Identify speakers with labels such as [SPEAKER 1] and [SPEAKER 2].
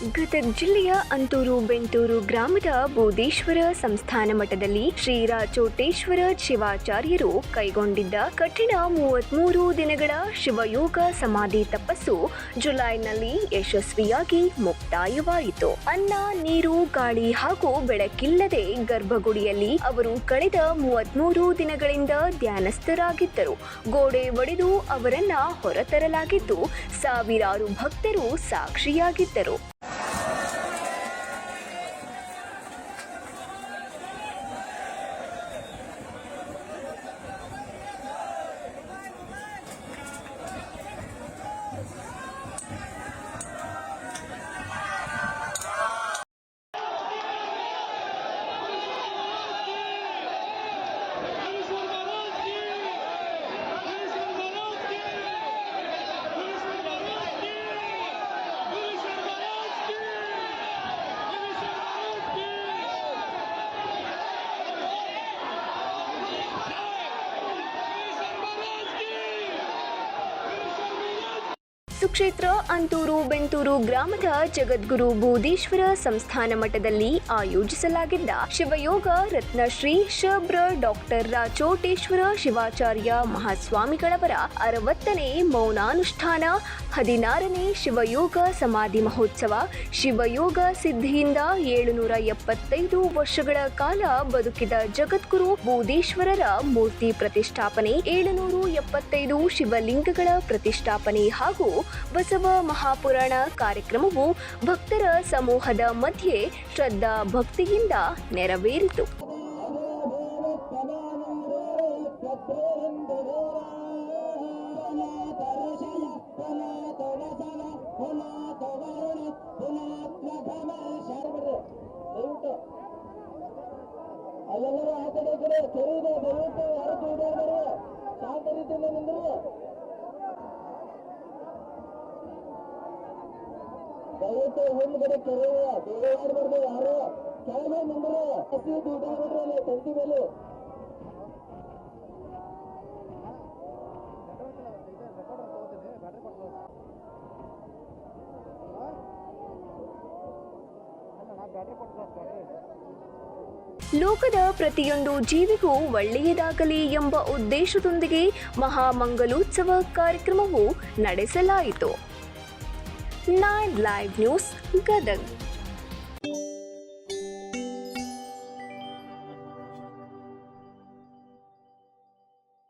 [SPEAKER 1] ಗದಗ ಜಿಲ್ಲೆಯ ಅಂತೂರು ಬೆಂತೂರು ಗ್ರಾಮದ ಬೋಧೇಶ್ವರ ಸಂಸ್ಥಾನ ಮಠದಲ್ಲಿ ಶ್ರೀರಾಚೋಟೇಶ್ವರ ಶಿವಾಚಾರ್ಯರು ಕೈಗೊಂಡಿದ್ದ ಕಠಿಣ 33 ದಿನಗಳ ಶಿವಯೋಗ ಸಮಾಧಿ ತಪಸ್ಸು ಜುಲೈನಲ್ಲಿ ಯಶಸ್ವಿಯಾಗಿ ಮುಕ್ತಾಯವಾಯಿತು. ಅನ್ನ, ನೀರು, ಗಾಳಿ ಹಾಗೂ ಬೆಳಕಿಲ್ಲದೆ ಗರ್ಭಗುಡಿಯಲ್ಲಿ ಅವರು ಕಳೆದ 33 ದಿನಗಳಿಂದ ಧ್ಯಾನಸ್ಥರಾಗಿದ್ದರು. ಗೋಡೆ ಒಡೆದು ಅವರನ್ನ ಹೊರತರಲಾಗಿದ್ದು ಸಾವಿರಾರು ಭಕ್ತರು ಸಾಕ್ಷಿಯಾಗಿದ್ದರು. ಸುಕ್ಷೇತ್ರ ಅಂತೂರು ಬೆಂತೂರು ಗ್ರಾಮದ ಜಗದ್ಗುರು ಬೋಧೇಶ್ವರ ಸಂಸ್ಥಾನ ಮಠದಲ್ಲಿ ಆಯೋಜಿಸಲಾಗಿದ್ದ ಶಿವಯೋಗ ರತ್ನಶ್ರೀ ಶಬ್ರ ಡಾಕ್ಟರ್ ರಾಚೋಟೇಶ್ವರ ಶಿವಾಚಾರ್ಯ ಮಹಾಸ್ವಾಮಿಗಳವರ 60ನೇ ಮೌನಾನುಷ್ಠಾನ, 16ನೇ ಶಿವಯೋಗ ಸಮಾಧಿ ಮಹೋತ್ಸವ, ಶಿವಯೋಗ ಸಿದ್ಧಿಯಿಂದ 775 ವರ್ಷಗಳ ಕಾಲ ಬದುಕಿದ ಜಗದ್ಗುರು ಬೋಧೇಶ್ವರರ ಮೂರ್ತಿ ಪ್ರತಿಷ್ಠಾಪನೆ, 775 ಶಿವಲಿಂಗಗಳ ಪ್ರತಿಷ್ಠಾಪನೆ ಹಾಗೂ ಬಸವ ಮಹಾಪುರಾಣ ಕಾರ್ಯಕ್ರಮವು ಭಕ್ತರ ಸಮೂಹದ ಮಧ್ಯೆ ಶ್ರದ್ಧಾ ಭಕ್ತಿಯಿಂದ ನೆರವೇರಿತು.
[SPEAKER 2] ದಯವಿಟ್ಟು ಮುಂದ್ಗಡೆ ಕೆರೆಯ ದೇವಾಡ್ಬಾರ್ದು, ಯಾರು ಕೆಳಗೆ ನಿಂದ್ರೆ ಹಸಿ ದುಡ್ಡಾಡ್ಬಿಡ್ರಲ್ಲ ತಂತಿ ಮೇಲೆ.
[SPEAKER 1] ಲೋಕದ ಪ್ರತಿಯೊಂದು ಜೀವಿಗೂ ಒಳ್ಳೆಯದಾಗಲಿ ಎಂಬ ಉದ್ದೇಶದೊಂದಿಗೆ ಮಹಾಮಂಗಲೋತ್ಸವ ಕಾರ್ಯಕ್ರಮವು ನಡೆಸಲಾಯಿತು. 9 ಲೈವ್ ನ್ಯೂಸ್ ಗದಗ.